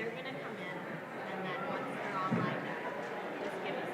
they're going to come in, and then once they're all lined up, just give us.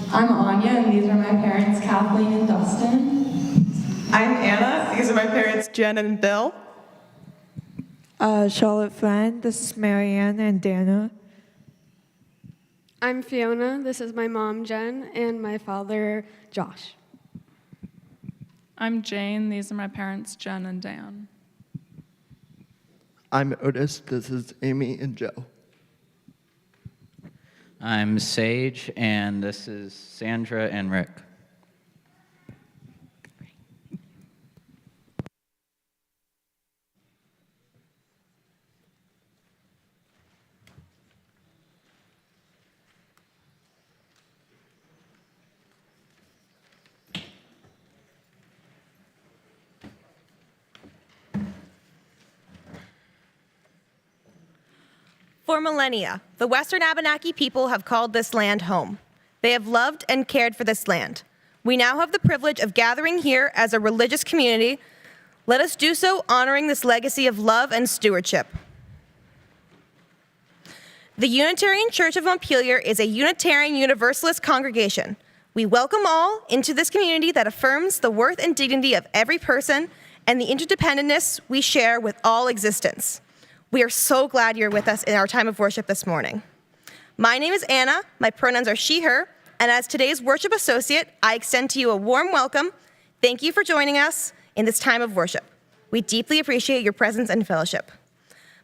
I'm Anya, and these are my parents, Kathleen and Dustin. I'm Anna. These are my parents, Jen and Bill. Charlotte Fran, this is Marianne and Dana. I'm Fiona. This is my mom, Jen, and my father, Josh. I'm Jane. These are my parents, Jen and Dan. I'm Otis. This is Amy and Joe. I'm Sage, and this is Sandra and Rick. For millennia, the Western Abenaki people have called this land home. They have loved and cared for this land. We now have the privilege of gathering here as a religious community. Let us do so honoring this legacy of love and stewardship. The Unitarian Church of Montpelier is a Unitarian Universalist congregation. We welcome all into this community that affirms the worth and dignity of every person and the interdependence we share with all existence. We are so glad you're with us in our time of worship this morning. My name is Anna, my pronouns are she, her, and as today's worship associate, I extend to you a warm welcome. Thank you for joining us in this time of worship. We deeply appreciate your presence and fellowship.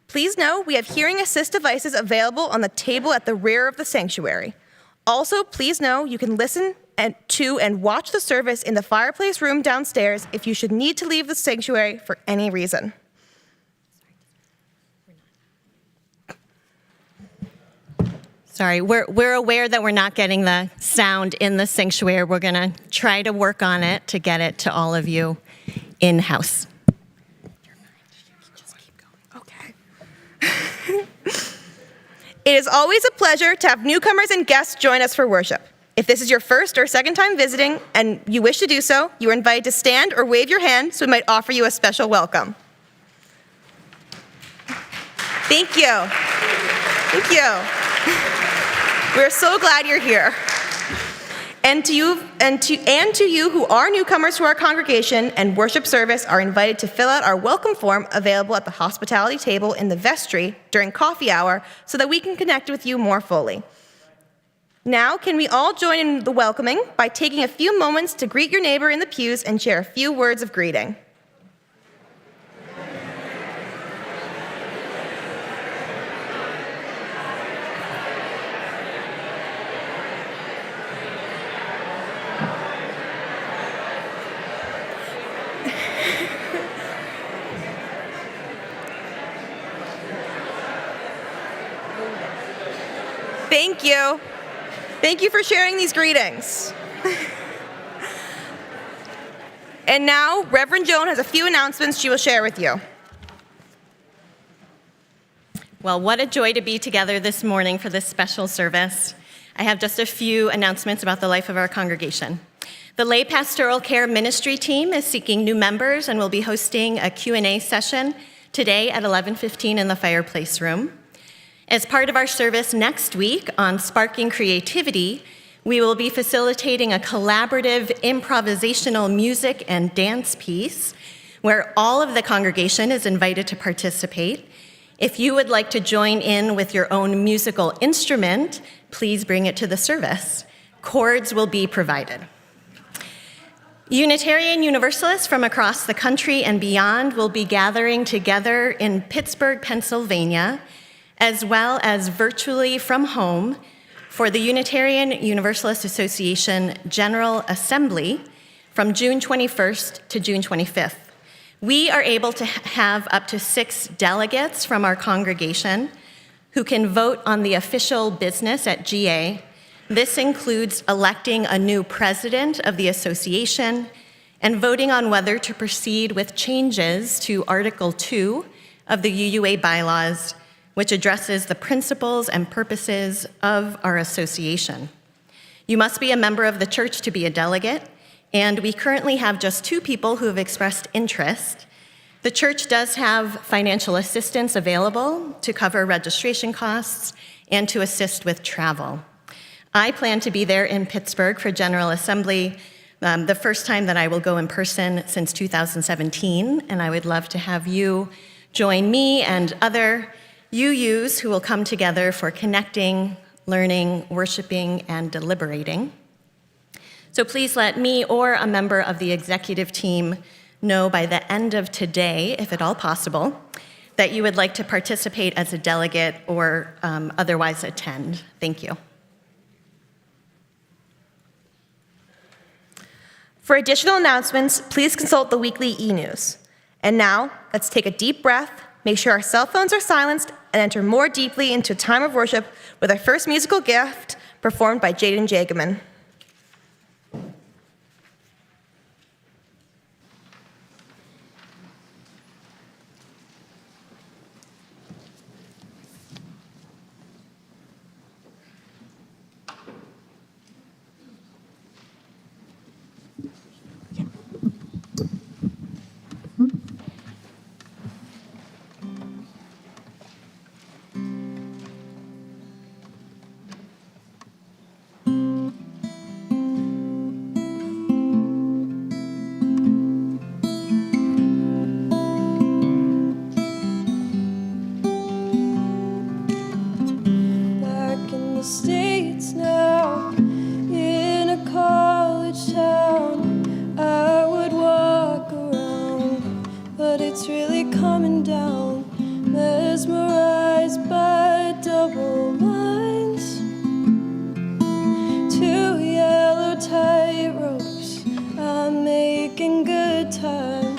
Please know we have hearing assist devices available on the table at the rear of the sanctuary. Also, please know you can listen to and watch the service in the fireplace room downstairs if you should need to leave the sanctuary for any reason. Sorry, we're aware that we're not getting the sound in the sanctuary. We're going to try to work on it to get it to all of you in-house. Just keep going. Okay. It is always a pleasure to have newcomers and guests join us for worship. If this is your first or second time visiting and you wish to do so, you are invited to stand or wave your hand so we might offer you a special welcome. Thank you. Thank you. We're so glad you're here. And to you who are newcomers to our congregation and worship service are invited to fill out our welcome form available at the hospitality table in the vestry during coffee hour so that we can connect with you more fully. Now, can we all join in the welcoming by taking a few moments to greet your neighbor in the pews and share a few words of greeting. Thank you. Thank you for sharing these greetings. And now, Reverend Joan has a few announcements she will share with you. Well, what a joy to be together this morning for this special service. I have just a few announcements about the life of our congregation. The lay pastoral care ministry team is seeking new members and will be hosting a Q&A session today at 11:15 in the fireplace room. As part of our service next week on Sparking Creativity, we will be facilitating a collaborative improvisational music and dance piece where all of the congregation is invited to participate. If you would like to join in with your own musical instrument, please bring it to the service. Chords will be provided. Unitarian Universalists from across the country and beyond will be gathering together in Pittsburgh, Pennsylvania, as well as virtually from home for the Unitarian Universalist Association General Assembly from June 21st to June 25th. We are able to have up to 6 delegates from our congregation who can vote on the official business at GA. This includes electing a new president of the association and voting on whether to proceed with changes to Article 2 of the UUA bylaws, which addresses the principles and purposes of our association. You must be a member of the church to be a delegate, and we currently have just 2 people who have expressed interest. The church does have financial assistance available to cover registration costs and to assist with travel. I plan to be there in Pittsburgh for General Assembly, the first time that I will go in person since 2017, and I would love to have you join me and other UUs who will come together for connecting, learning, worshiping, and deliberating. So please let me or a member of the executive team know by the end of today, if at all possible, that you would like to participate as a delegate or otherwise attend. Thank you. For additional announcements, please consult the weekly e-news. And now, let's take a deep breath, make sure our cell phones are silenced, and enter more deeply into a time of worship with our first musical gift performed by Jaden Jagaman. States now, in a college town, I would walk around, but it's really coming down, mesmerized by double lines, 2 yellow tight ropes, I'm making good time.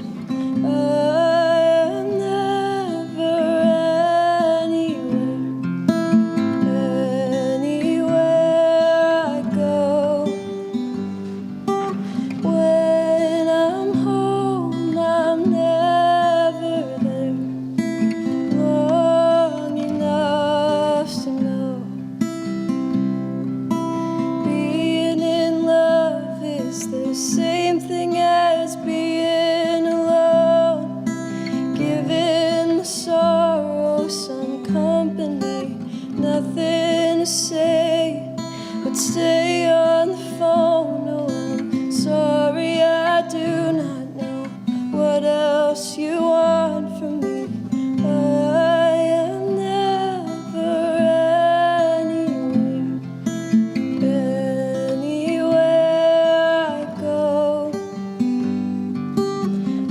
Stay on the phone, no, I'm sorry, I do not know what else you want from me. I am never anywhere I go.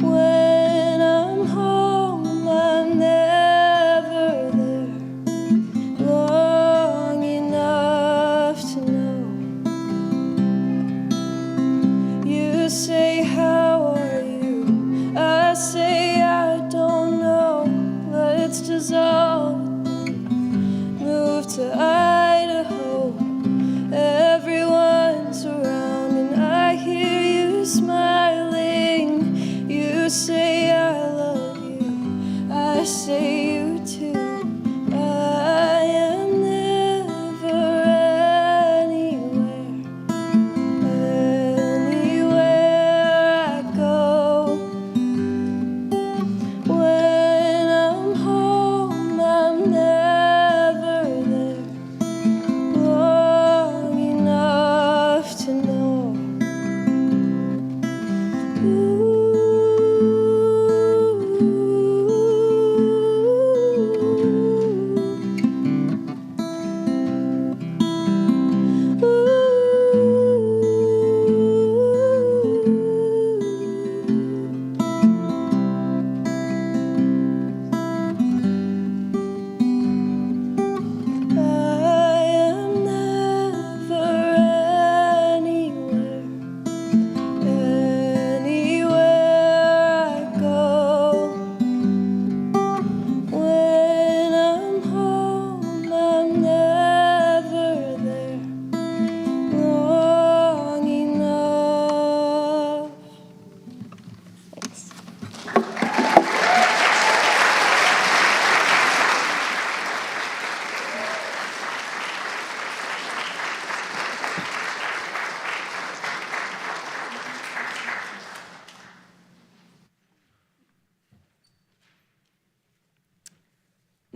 When I'm home, I'm never there long enough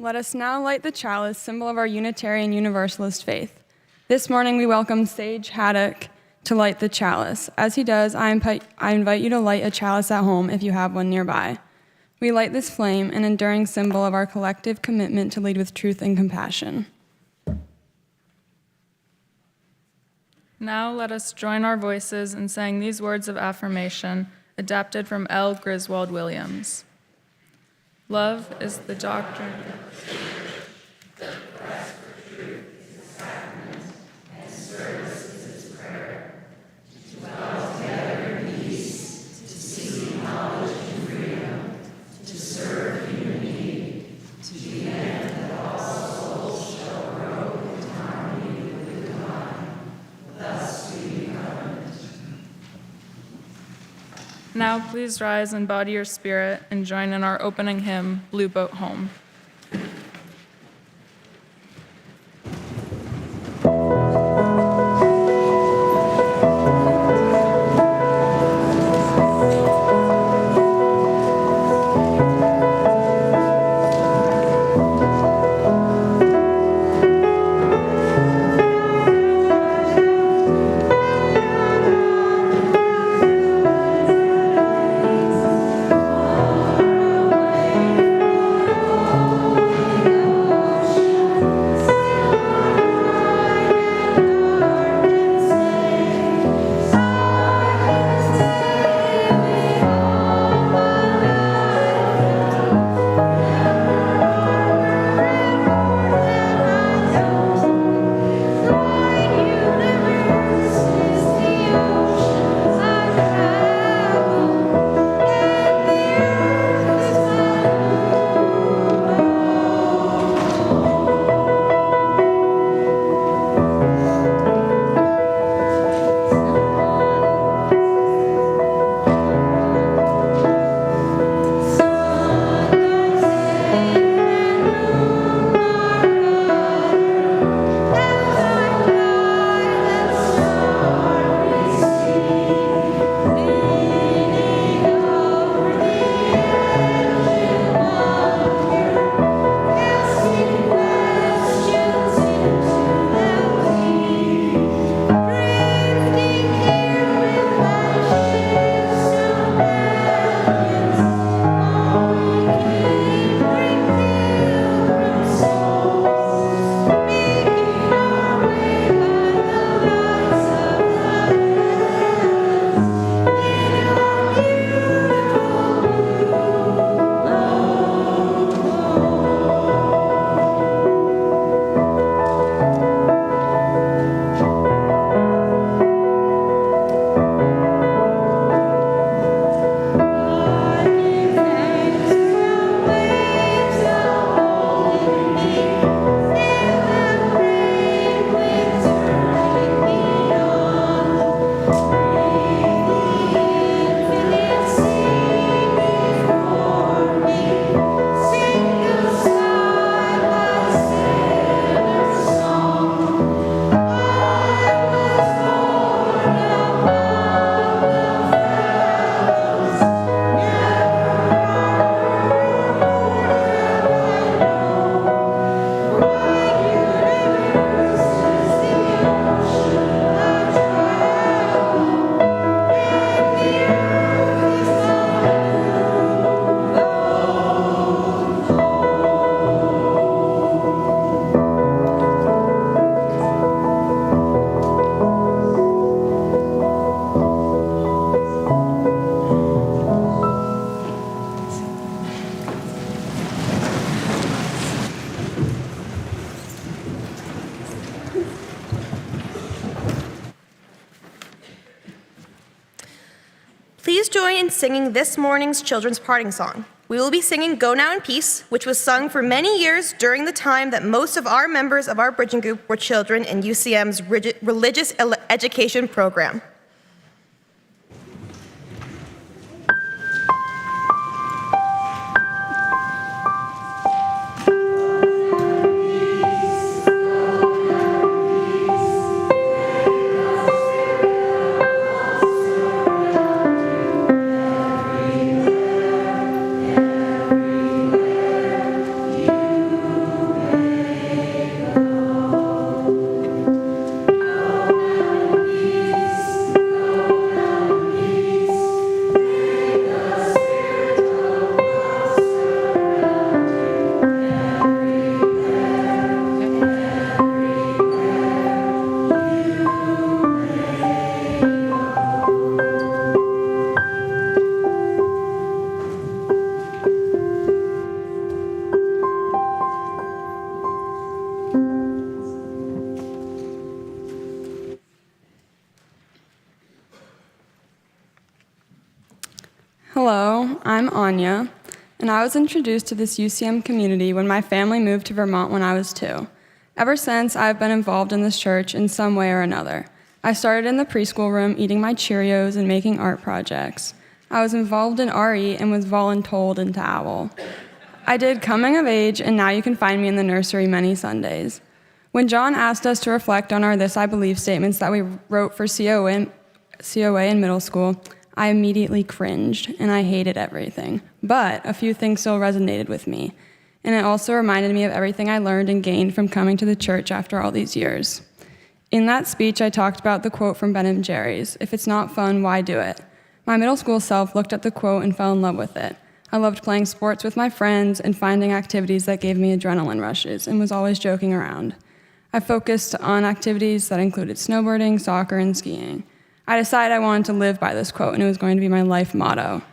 Let us now light the chalice, symbol of our Unitarian Universalist faith. This morning we welcome Sage Haddock to light the chalice. As he does, I invite you to light a chalice at home if you have one nearby. We light this flame, an enduring symbol of our collective commitment to lead with truth and compassion. Now let us join our voices in saying these words of affirmation, adapted from L. Griswold Williams. Love is the doctrine. Now please rise and body your spirit and join in our opening hymn, Blue Boat Home. Please join in singing this morning's children's parting song. We will be singing Go Now in Peace, which was sung for many years during the time that most of our members of our bridging group were children in UCM's religious education program. Hello, I'm Anya, and I was introduced to this UCM community when my family moved to Vermont when I was 2. Ever since, I've been involved in this church in some way or another. I started in the preschool room eating my Cheerios and making art projects. I was involved in RE and was voluntold into OWL. I did coming of age, and now you can find me in the nursery many Sundays. When John asked us to reflect on our This I Believe statements that we wrote for COA in middle school, I immediately cringed, and I hated everything. But a few things still resonated with me, and it also reminded me of everything I learned and gained from coming to the church after all these years. In that speech, I talked about the quote from Ben & Jerry's, "If it's not fun, why do it?" My middle school self looked at the quote and fell in love with it. I loved playing sports with my friends and finding activities that gave me adrenaline rushes and was always joking around. I focused on activities that included snowboarding, soccer, and skiing. I decided I wanted to live by this quote, and it was going to be my life motto.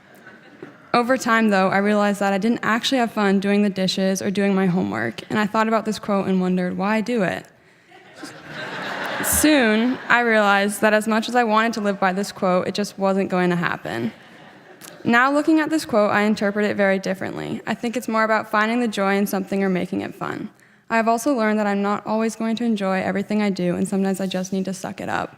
Over time, though, I realized that I didn't actually have fun doing the dishes or doing my homework, and I thought about this quote and wondered, why do it? Soon, I realized that as much as I wanted to live by this quote, it just wasn't going to happen. Now looking at this quote, I interpret it very differently. I think it's more about finding the joy in something or making it fun. I have also learned that I'm not always going to enjoy everything I do, and sometimes I just need to suck it up.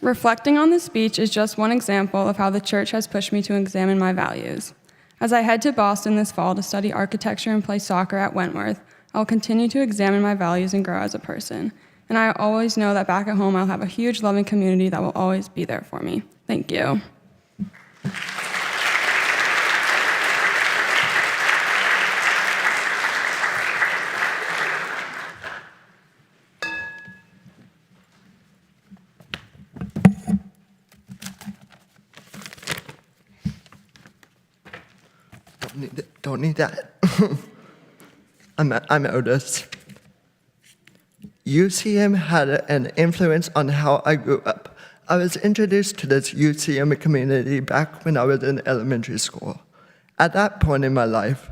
Reflecting on this speech is just one example of how the church has pushed me to examine my values. As I head to Boston this fall to study architecture and play soccer at Wentworth, I'll continue to examine my values and grow as a person. And I always know that back at home I'll have a huge loving community that will always be there for me. Thank you. Don't need that. I'm Otis. UCM had an influence on how I grew up. I was introduced to this UCM community back when I was in elementary school. At that point in my life,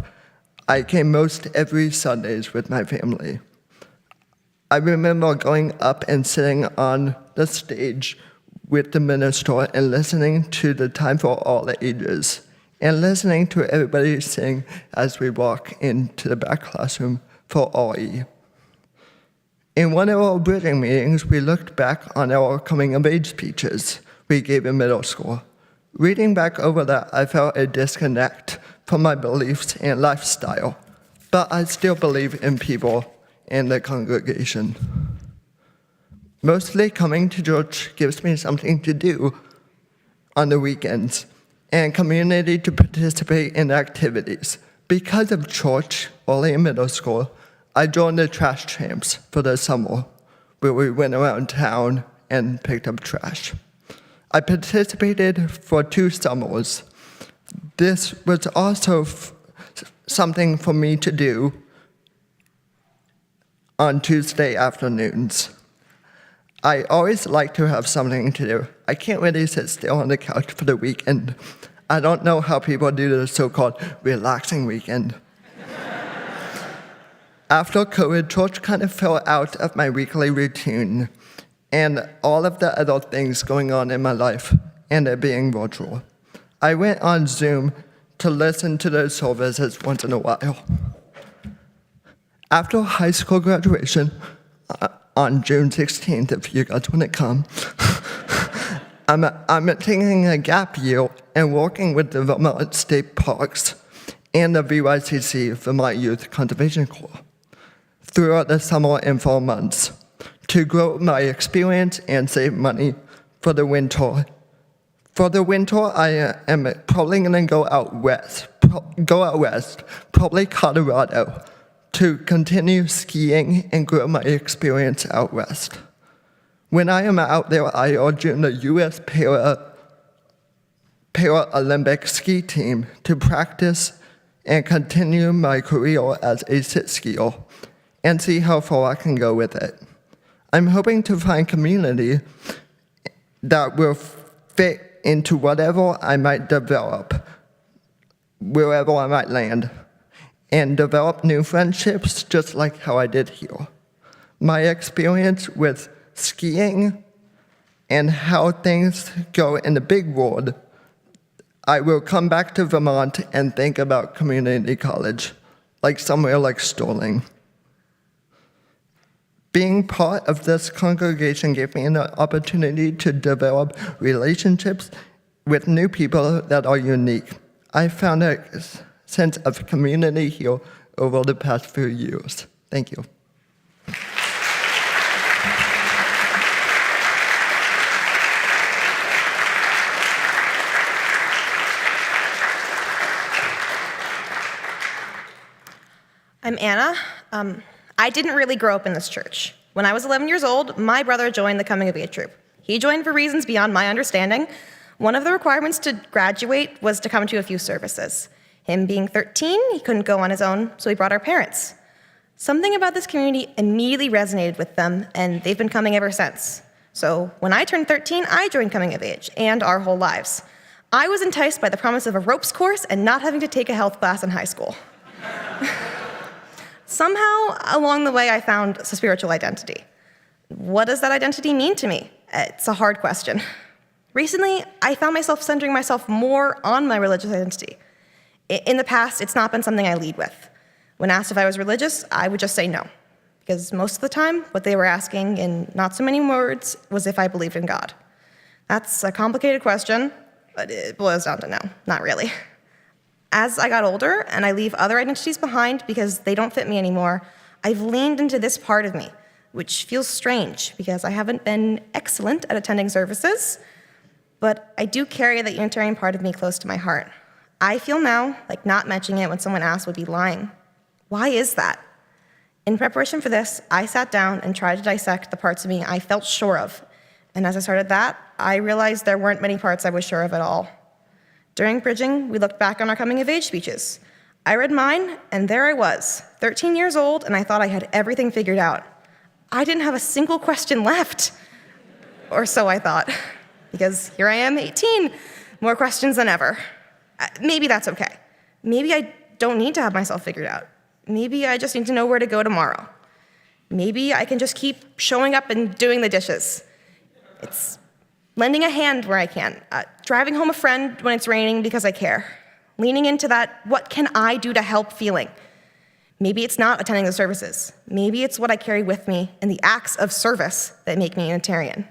I came most every Sundays with my family. I remember going up and sitting on the stage with the minister and listening to the Time for All Ages, and listening to everybody sing as we walk into the back classroom for RE. In one of our bridging meetings, we looked back on our coming-of-age speeches we gave in middle school. Reading back over that, I felt a disconnect from my beliefs and lifestyle, but I still believe in people in the congregation. Mostly coming to church gives me something to do on the weekends, and community to participate in activities. Because of church early in middle school, I joined the trash champs for the summer, where we went around town and picked up trash. I participated for 2 summers. This was also something for me to do on Tuesday afternoons. I always like to have something to do. I can't really sit still on the couch for the weekend. I don't know how people do the so-called relaxing weekend. After COVID, church kind of fell out of my weekly routine and all of the other things going on in my life, and it being virtual. I went on Zoom to listen to those services once in a while. After high school graduation, on June 16th, if you guys want to come, I'm taking a gap year and working with the Vermont State Parks and the VYCC, Vermont Youth Conservation Corps, throughout the summer and fall months to grow my experience and save money for the winter. For the winter, I am probably going to go out west, probably Colorado, to continue skiing and grow my experience out west. When I am out there, I join the U.S. Paralympic ski team to practice and continue my career as a sit skier and see how far I can go with it. I'm hoping to find community that will fit into whatever I might develop, wherever I might land, and develop new friendships just like how I did here. My experience with skiing and how things go in the big world I will come back to Vermont and think about community college, like somewhere like Sterling. Being part of this congregation gave me an opportunity to develop relationships with new people that are unique. I found a sense of community here over the past few years. Thank you. I'm Anna. I didn't really grow up in this church. When I was 11 years old, my brother joined the coming of age group. He joined for reasons beyond my understanding. One of the requirements to graduate was to come to a few services. Him being 13, he couldn't go on his own, so he brought our parents. Something about this community immediately resonated with them, and they've been coming ever since. So when I turned 13, I joined coming of age, and our whole lives. I was enticed by the promise of a ropes course and not having to take a health class in high school. Somehow, along the way, I found a spiritual identity. What does that identity mean to me? It's a hard question. Recently, I found myself centering myself more on my religious identity. In the past, it's not been something I lead with. When asked if I was religious, I would just say no. Because most of the time, what they were asking, in not so many words, was if I believed in God. That's a complicated question, but it boils down to no, not really. As I got older and I leave other identities behind because they don't fit me anymore, I've leaned into this part of me, which feels strange because I haven't been excellent at attending services, but I do carry that Unitarian part of me close to my heart. I feel now like not mentioning it when someone asks would be lying. Why is that? In preparation for this, I sat down and tried to dissect the parts of me I felt sure of. And as I started that, I realized there weren't many parts I was sure of at all. During bridging, we looked back on our coming of age speeches. I read mine, and there I was, 13 years old, and I thought I had everything figured out. I didn't have a single question left. Or so I thought. Because here I am, 18, more questions than ever. Maybe that's okay. Maybe I don't need to have myself figured out. Maybe I just need to know where to go tomorrow. Maybe I can just keep showing up and doing the dishes. It's lending a hand where I can, driving home a friend when it's raining because I care, leaning into that, what can I do to help feeling? Maybe it's not attending the services. Maybe it's what I carry with me and the acts of service that make me Unitarian.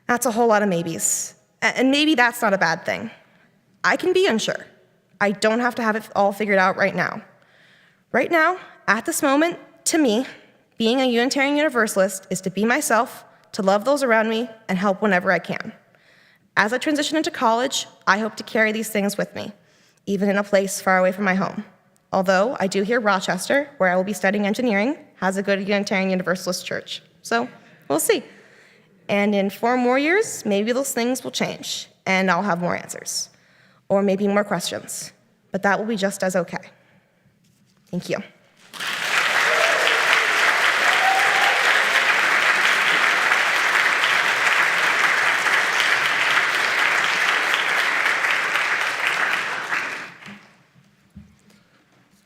That's a whole lot of maybes. And maybe that's not a bad thing. I can be unsure. I don't have to have it all figured out right now. Right now, at this moment, to me, being a Unitarian Universalist is to be myself, to love those around me, and help whenever I can. As I transition into college, I hope to carry these things with me, even in a place far away from my home. Although I do hear Rochester, where I will be studying engineering, has a good Unitarian Universalist church. So we'll see. And in 4 more years, maybe those things will change, and I'll have more answers. Or maybe more questions. But that will be just as okay. Thank you.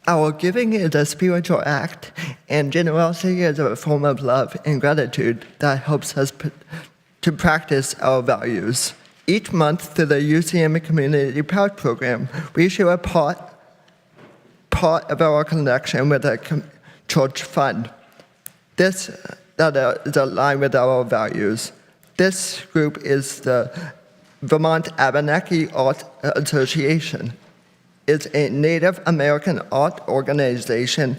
Our giving is a spiritual act, and generosity is a form of love and gratitude that helps us to practice our values. Each month, through the UCM Community Proud Program, we share a part of our collection with a church fund. This is aligned with our values. This group is the Vermont Abenaki Art Association. It's a Native American art organization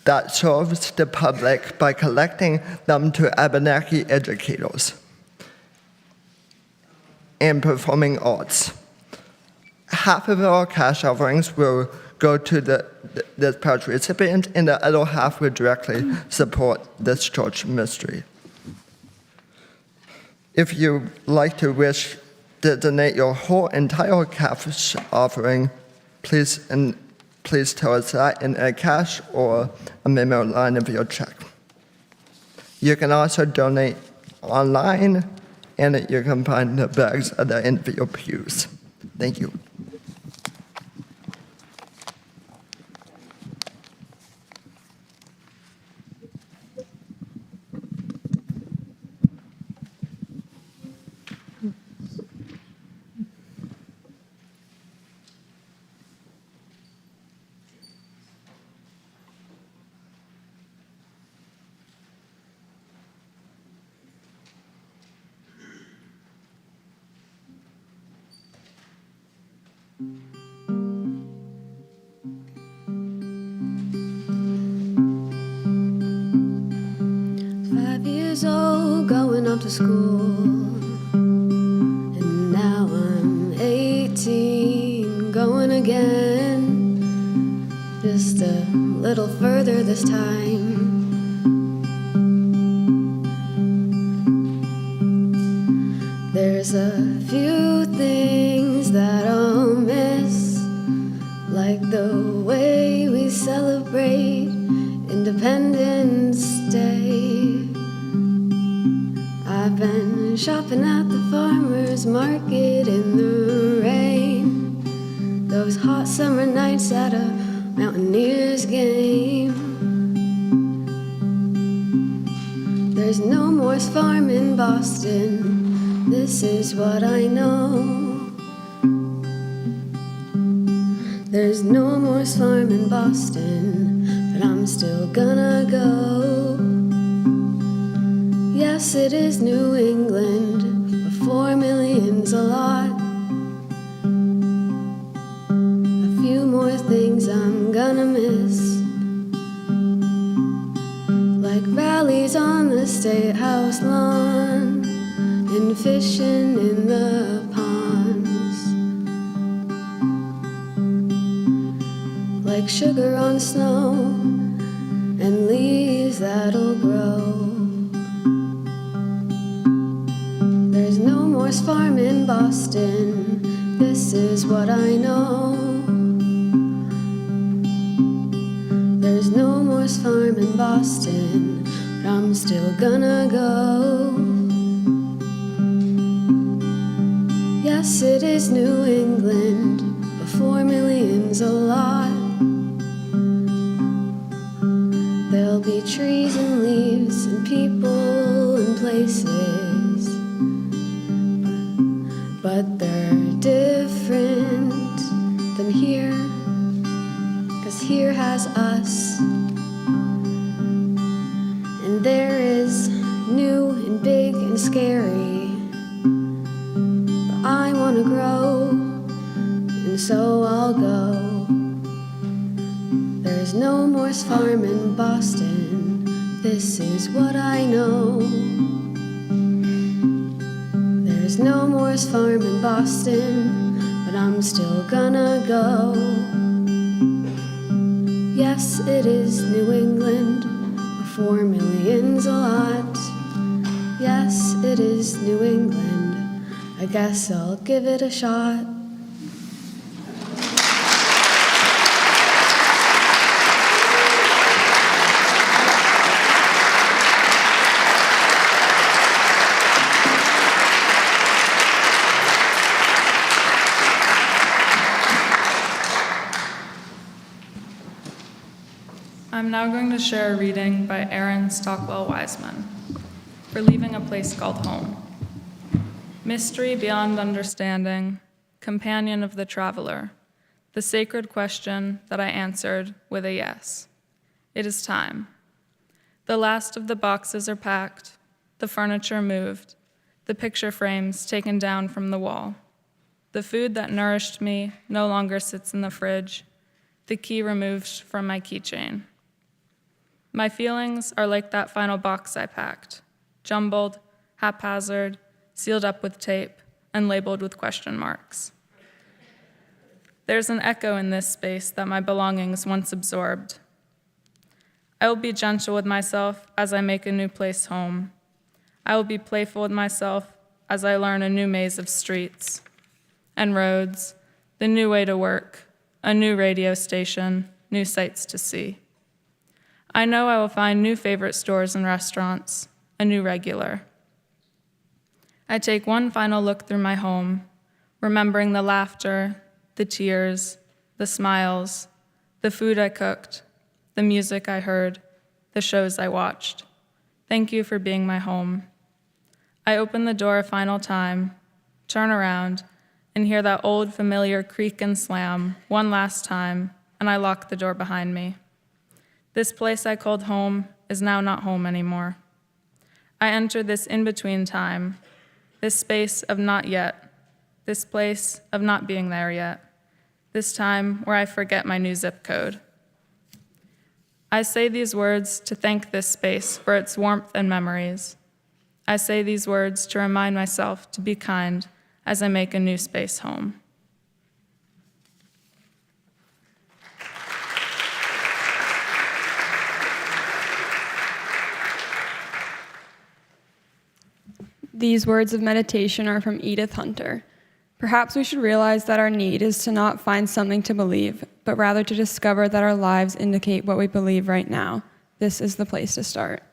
that serves the public by collecting them to Abenaki educators and performing arts. Half of our cash offerings will go to this proud recipient, and the other half will directly support this church ministry. If you like to wish to donate your whole entire cash offering, please tell us that in a cash or a memo line of your check. You can also donate online, and you can find the bags at the end of your pews. Thank you. 5 years old, going off to school, and now I'm 18, going again, just a little further this time. There's a few things that I'll miss, like the way we celebrate Independence Day. I've been shopping at the farmer's market in the rain, those hot summer nights at a Mountaineers game. There's no Moore's Farm in Boston, this is what I know. There's no Moore's Farm in Boston, but I'm still gonna go. Yes, it is New England, but 4 million's a lot. A few more things I'm gonna miss, like rallies on the State House lawn and fishing in the ponds, like sugar on snow and leaves that'll grow. There's no Moore's Farm in Boston, this is what I know. There's no Moore's Farm in Boston, but I'm still gonna go. Yes, it is New England, but 4 million's a lot. There'll be trees and leaves and people and places, but they're different than here, 'cause here has us, and there is new and big and scary, but I wanna grow, and so I'll go. There's no Moore's Farm in Boston, this is what I know. There's no Moore's Farm in Boston, but I'm still gonna go. Yes, it is New England, but 4 million's a lot. Yes, it is New England, I guess I'll give it a shot. I'm now going to share a reading by Aaron Stockwell Wiseman for Leaving a Place Called Home. Mystery beyond understanding, companion of the traveler, the sacred question that I answered with a yes. It is time. The last of the boxes are packed, the furniture moved, the picture frames taken down from the wall. The food that nourished me no longer sits in the fridge, the key removed from my keychain. My feelings are like that final box I packed, jumbled, haphazard, sealed up with tape, and labeled with question marks. There's an echo in this space that my belongings once absorbed. I will be gentle with myself as I make a new place home. I will be playful with myself as I learn a new maze of streets and roads, the new way to work, a new radio station, new sights to see. I know I will find new favorite stores and restaurants, a new regular. I take one final look through my home, remembering the laughter, the tears, the smiles, the food I cooked, the music I heard, the shows I watched. Thank you for being my home. I open the door a final time, turn around, and hear that old familiar creak and slam one last time, and I lock the door behind me. This place I called home is now not home anymore. I enter this in-between time, this space of not yet, this place of not being there yet, this time where I forget my new zip code. I say these words to thank this space for its warmth and memories. I say these words to remind myself to be kind as I make a new space home. These words of meditation are from Edith Hunter. Perhaps we should realize that our need is to not find something to believe, but rather to discover that our lives indicate what we believe right now. This is the place to start.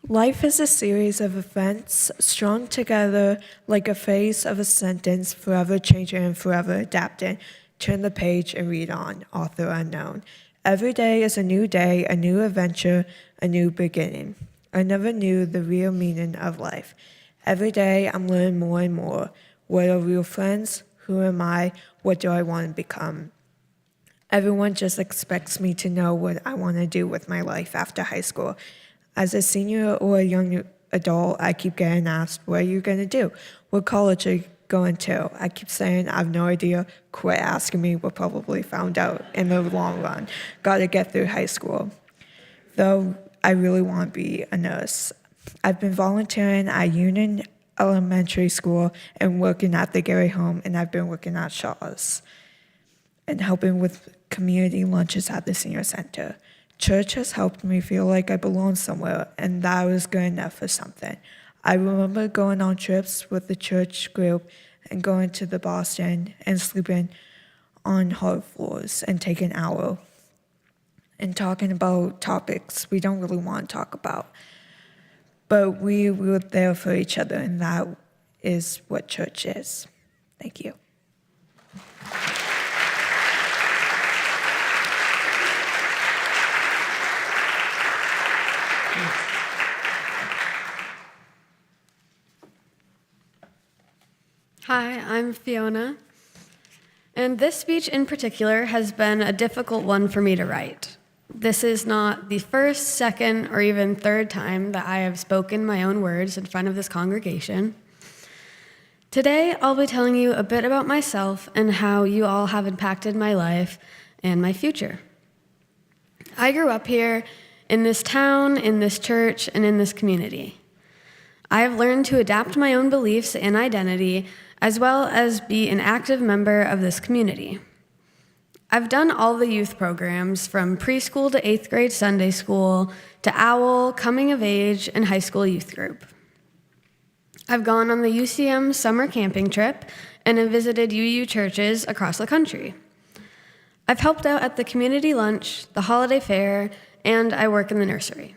Life is a series of events strung together like a phrase of a sentence, forever changing and forever adapting. Turn the page and read on, author unknown. Every day is a new day, a new adventure, a new beginning. I never knew the real meaning of life. Every day I'm learning more and more. What are real friends? Who am I? What do I want to become? Everyone just expects me to know what I want to do with my life after high school. As a senior or a young adult, I keep getting asked, what are you going to do? What college are you going to? I keep saying, I have no idea. Quit asking me. We'll probably find out in the long run. Got to get through high school. Though I really want to be a nurse. I've been volunteering at Union Elementary School and working at the Gary Home, and I've been working at Shaw's and helping with community lunches at the senior center. Church has helped me feel like I belong somewhere, and that was good enough for something. I remember going on trips with the church group and going to the Boston and sleeping on hard floors and taking an hour and talking about topics we don't really want to talk about. But we were there for each other, and that is what church is. Thank you. Hi, I'm Fiona, and this speech in particular has been a difficult one for me to write. This is not the first, second, or even third time that I have spoken my own words in front of this congregation. Today, I'll be telling you a bit about myself and how you all have impacted my life and my future. I grew up here in this town, in this church, and in this community. I have learned to adapt my own beliefs and identity, as well as be an active member of this community. I've done all the youth programs from preschool to 8th grade Sunday school to OWL, coming of age, and high school youth group. I've gone on the UCM summer camping trip and have visited UU churches across the country. I've helped out at the community lunch, the holiday fair, and I work in the nursery.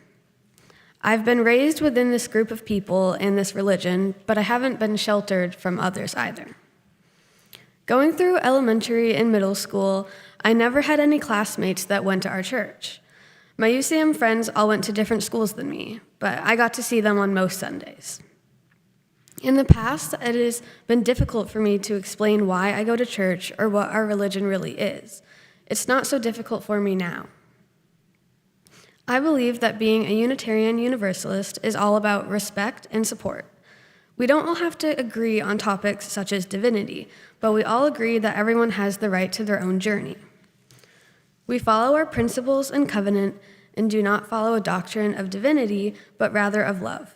I've been raised within this group of people and this religion, but I haven't been sheltered from others either. Going through elementary and middle school, I never had any classmates that went to our church. My UCM friends all went to different schools than me, but I got to see them on most Sundays. In the past, it has been difficult for me to explain why I go to church or what our religion really is. It's not so difficult for me now. I believe that being a Unitarian Universalist is all about respect and support. We don't all have to agree on topics such as divinity, but we all agree that everyone has the right to their own journey. We follow our principles and covenant and do not follow a doctrine of divinity, but rather of love.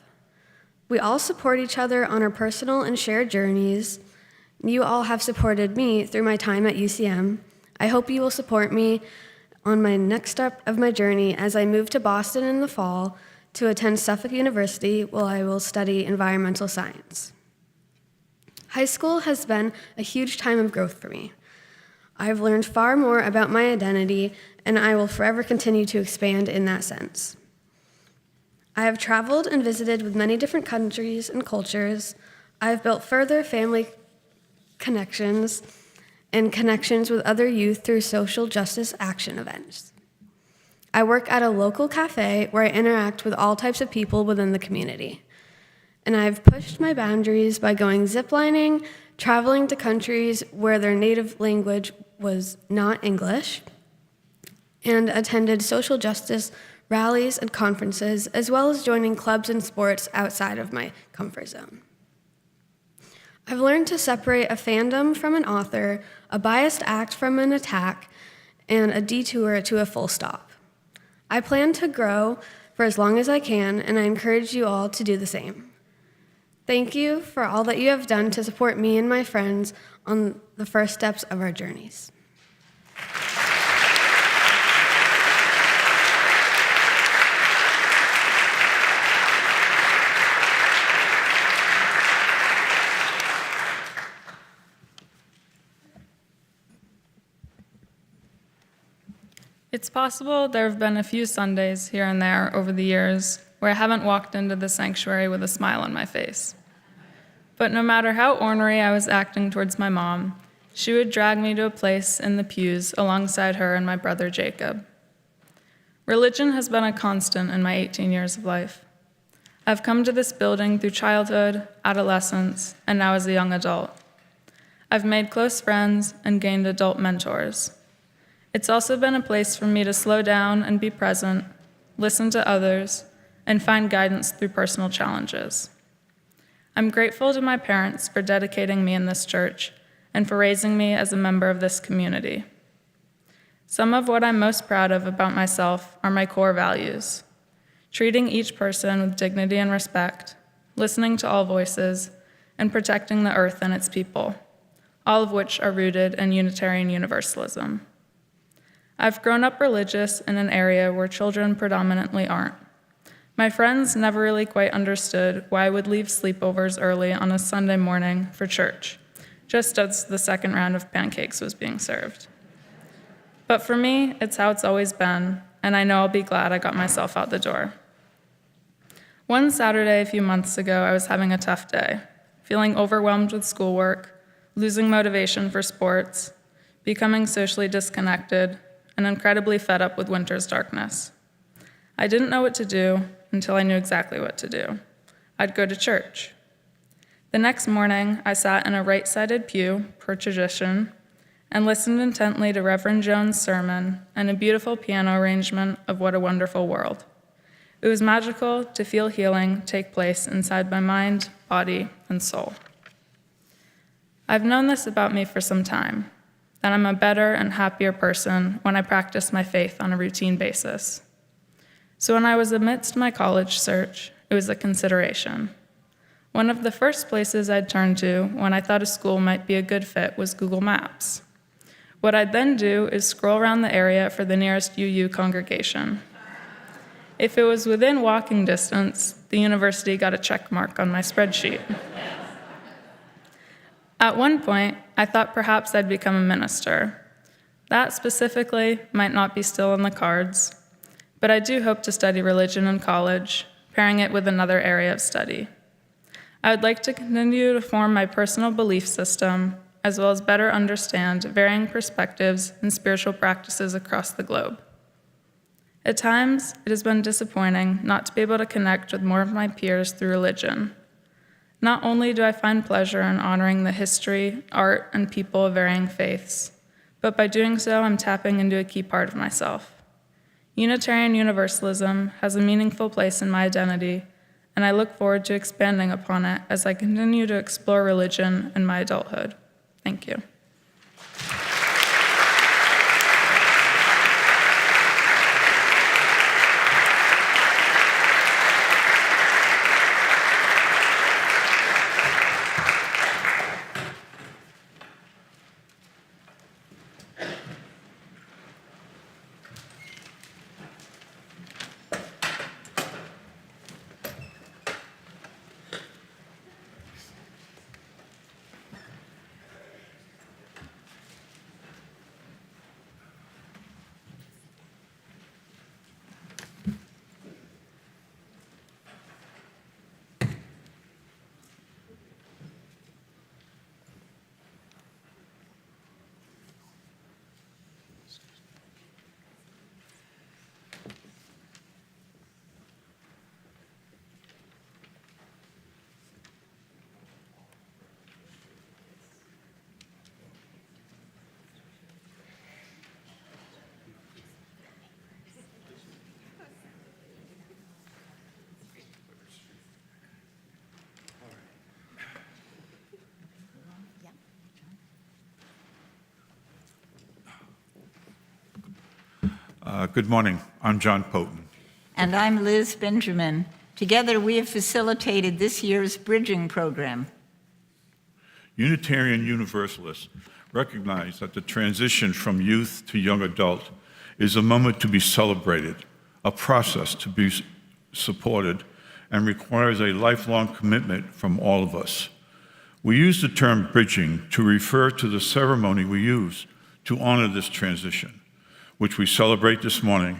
We all support each other on our personal and shared journeys. You all have supported me through my time at UCM. I hope you will support me on my next step of my journey as I move to Boston in the fall to attend Suffolk University, where I will study environmental science. High school has been a huge time of growth for me. I've learned far more about my identity, and I will forever continue to expand in that sense. I have traveled and visited with many different countries and cultures. I have built further family connections and connections with other youth through social justice action events. I work at a local cafe where I interact with all types of people within the community. And I've pushed my boundaries by going ziplining, traveling to countries where their native language was not English, and attended social justice rallies and conferences, as well as joining clubs and sports outside of my comfort zone. I've learned to separate a fandom from an author, a biased act from an attack, and a detour to a full stop. I plan to grow for as long as I can, and I encourage you all to do the same. Thank you for all that you have done to support me and my friends on the first steps of our journeys. It's possible there have been a few Sundays here and there over the years where I haven't walked into the sanctuary with a smile on my face. But no matter how ornery I was acting towards my mom, she would drag me to a place in the pews alongside her and my brother Jacob. Religion has been a constant in my 18 years of life. I've come to this building through childhood, adolescence, and now as a young adult. I've made close friends and gained adult mentors. It's also been a place for me to slow down and be present, listen to others, and find guidance through personal challenges. I'm grateful to my parents for dedicating me in this church and for raising me as a member of this community. Some of what I'm most proud of about myself are my core values: treating each person with dignity and respect, listening to all voices, and protecting the earth and its people, all of which are rooted in Unitarian Universalism. I've grown up religious in an area where children predominantly aren't. My friends never really quite understood why I would leave sleepovers early on a Sunday morning for church, just as the second round of pancakes was being served. But for me, it's how it's always been, and I know I'll be glad I got myself out the door. One Saturday a few months ago, I was having a tough day, feeling overwhelmed with schoolwork, losing motivation for sports, becoming socially disconnected, and incredibly fed up with winter's darkness. I didn't know what to do until I knew exactly what to do. I'd go to church. The next morning, I sat in a right-sided pew, per tradition, and listened intently to Reverend Jones' sermon and a beautiful piano arrangement of What a Wonderful World. It was magical to feel healing take place inside my mind, body, and soul. I've known this about me for some time, that I'm a better and happier person when I practice my faith on a routine basis. So when I was amidst my college search, it was a consideration. One of the first places I'd turn to when I thought a school might be a good fit was Google Maps. What I'd then do is scroll around the area for the nearest UU congregation. If it was within walking distance, the university got a check mark on my spreadsheet. At one point, I thought perhaps I'd become a minister. That specifically might not be still in the cards, but I do hope to study religion in college, pairing it with another area of study. I would like to continue to form my personal belief system, as well as better understand varying perspectives and spiritual practices across the globe. At times, it has been disappointing not to be able to connect with more of my peers through religion. Not only do I find pleasure in honoring the history, art, and people of varying faiths, but by doing so, I'm tapping into a key part of myself. Unitarian Universalism has a meaningful place in my identity, and I look forward to expanding upon it as I continue to explore religion in my adulthood. Thank you. Good morning. I'm John Poten. And I'm Liz Benjamin. Together, we have facilitated this year's bridging program. Unitarian Universalists recognize that the transition from youth to young adult is a moment to be celebrated, a process to be supported, and requires a lifelong commitment from all of us. We use the term bridging to refer to the ceremony we use to honor this transition, which we celebrate this morning,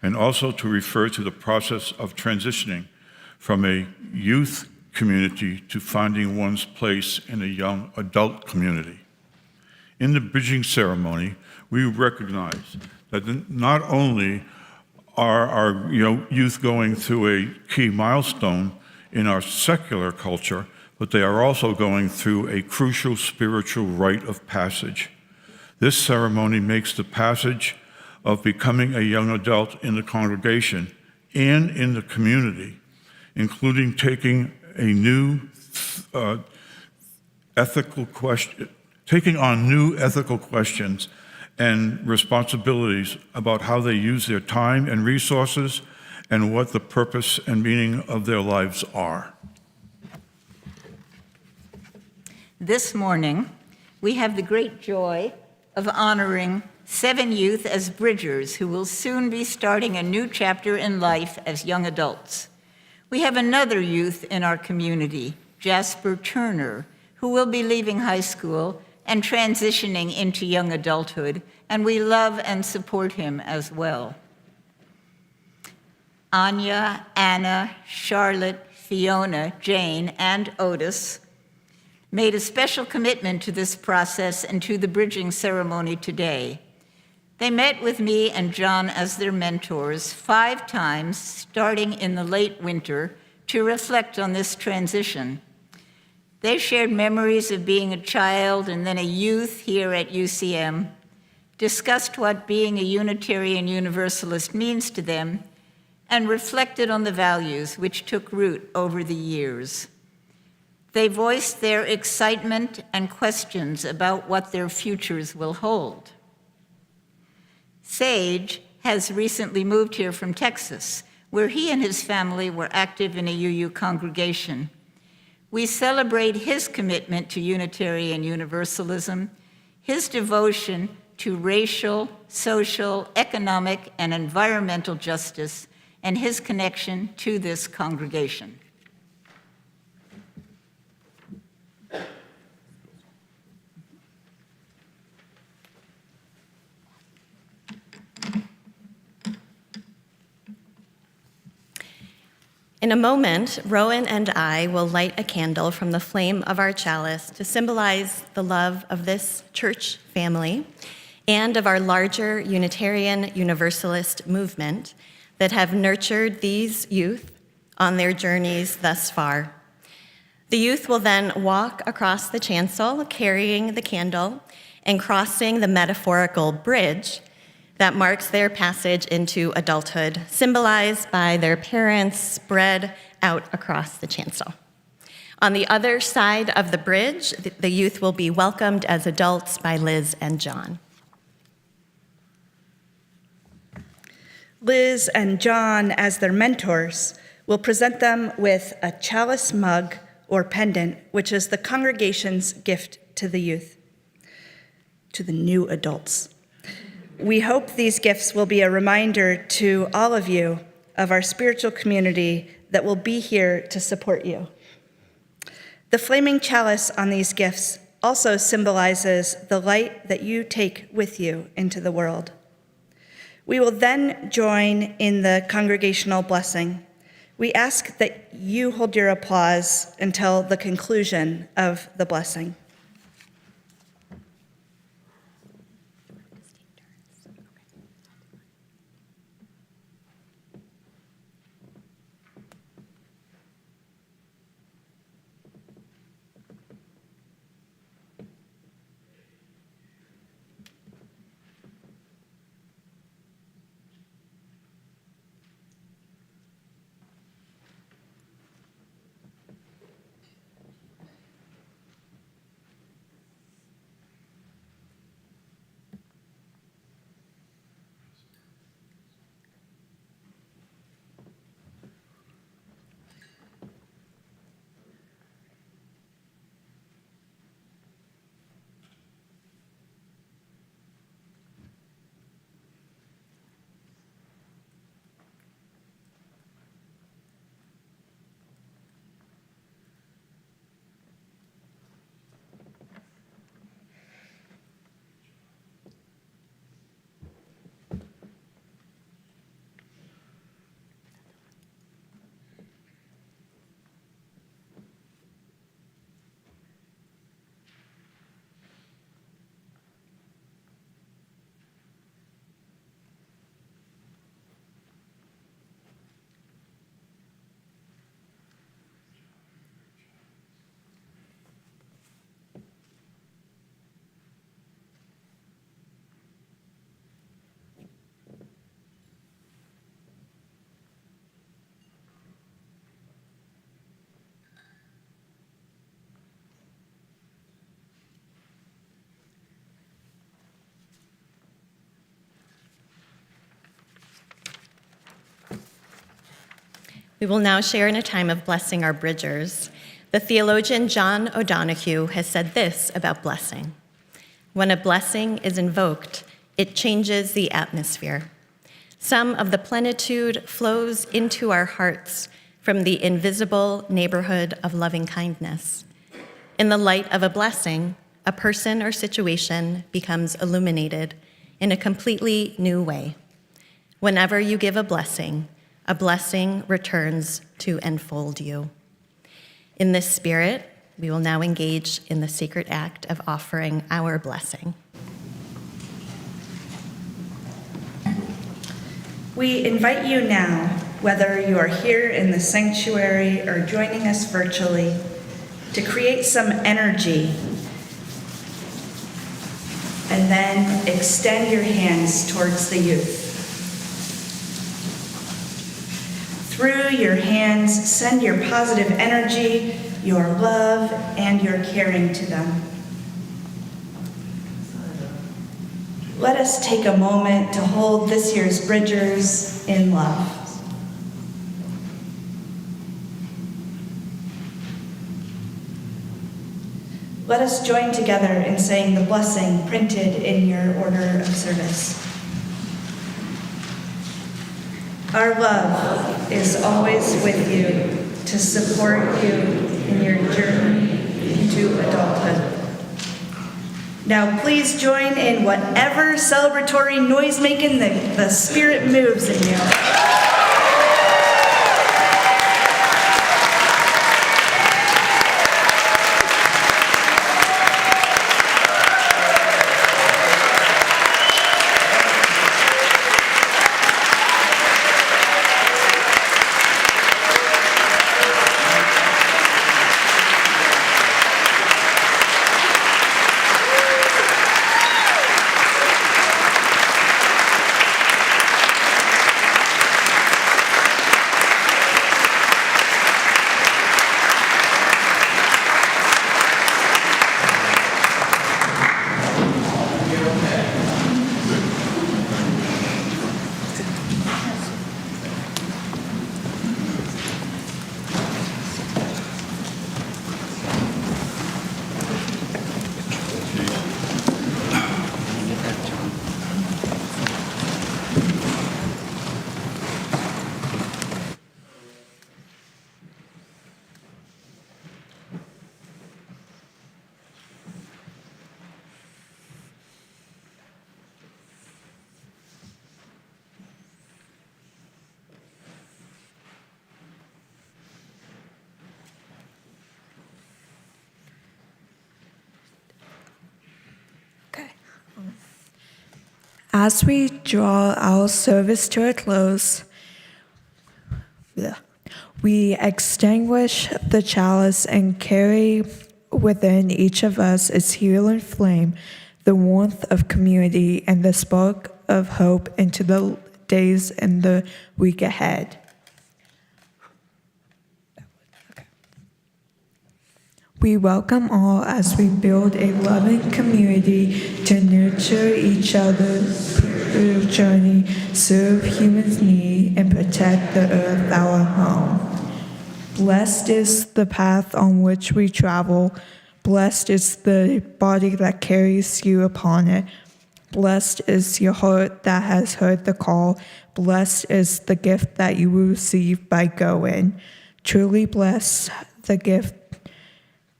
and also to refer to the process of transitioning from a youth community to finding one's place in a young adult community. In the bridging ceremony, we recognize that not only are our youth going through a key milestone in our secular culture, but they are also going through a crucial spiritual rite of passage. This ceremony makes the passage of becoming a young adult in the congregation and in the community, including taking on new ethical questions and responsibilities about how they use their time and resources and what the purpose and meaning of their lives are. This morning, we have the great joy of honoring 7 youth as bridgers who will soon be starting a new chapter in life as young adults. We have another youth in our community, Jasper Turner, who will be leaving high school and transitioning into young adulthood, and we love and support him as well. Anya, Anna, Charlotte, Fiona, Jane, and Otis made a special commitment to this process and to the bridging ceremony today. They met with me and John as their mentors 5 times, starting in the late winter, to reflect on this transition. They shared memories of being a child and then a youth here at UCM, discussed what being a Unitarian Universalist means to them, and reflected on the values which took root over the years. They voiced their excitement and questions about what their futures will hold. Sage has recently moved here from Texas, where he and his family were active in a UU congregation. We celebrate his commitment to Unitarian Universalism, his devotion to racial, social, economic, and environmental justice, and his connection to this congregation. In a moment, Rowan and I will light a candle from the flame of our chalice to symbolize the love of this church family and of our larger Unitarian Universalist movement that have nurtured these youth on their journeys thus far. The youth will then walk across the chancel carrying the candle and crossing the metaphorical bridge that marks their passage into adulthood, symbolized by their parents spread out across the chancel. On the other side of the bridge, the youth will be welcomed as adults by Liz and John. Liz and John, as their mentors, will present them with a chalice mug or pendant, which is the congregation's gift to the youth, to the new adults. We hope these gifts will be a reminder to all of you of our spiritual community that will be here to support you. The flaming chalice on these gifts also symbolizes the light that you take with you into the world. We will then join in the congregational blessing. We ask that you hold your applause until the conclusion of the blessing. We will now share in a time of blessing our bridgers. The theologian John O'Donohue has said this about blessing. When a blessing is invoked, it changes the atmosphere. Some of the plenitude flows into our hearts from the invisible neighborhood of loving kindness. In the light of a blessing, a person or situation becomes illuminated in a completely new way. Whenever you give a blessing returns to enfold you. In this spirit, we will now engage in the sacred act of offering our blessing. We invite you now, whether you are here in the sanctuary or joining us virtually, to create some energy and then extend your hands towards the youth. Through your hands, send your positive energy, your love, and your caring to them. Let us take a moment to hold this year's Bridgers in love. Let us join together in saying the blessing printed in your order of service. Our love is always with you to support you in your journey into adulthood. Now please join in whatever celebratory noise-making the Spirit moves in you. As we draw our service to a close, we extinguish the chalice and carry within each of us its healing flame, the warmth of community and the spark of hope into the days and the week ahead. We welcome all as we build a loving community to nurture each other's journey, serve humans' need, and protect the earth, our home. Blessed is the path on which we travel. Blessed is the body that carries you upon it. Blessed is your heart that has heard the call. Blessed is the gift that you will receive by going. Truly blessed the gift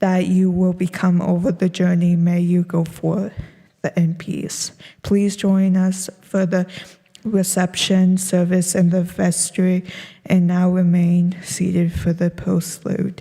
that you will become over the journey. May you go forth in peace. Please join us for the reception service in the vestry and now remain seated for the postlude.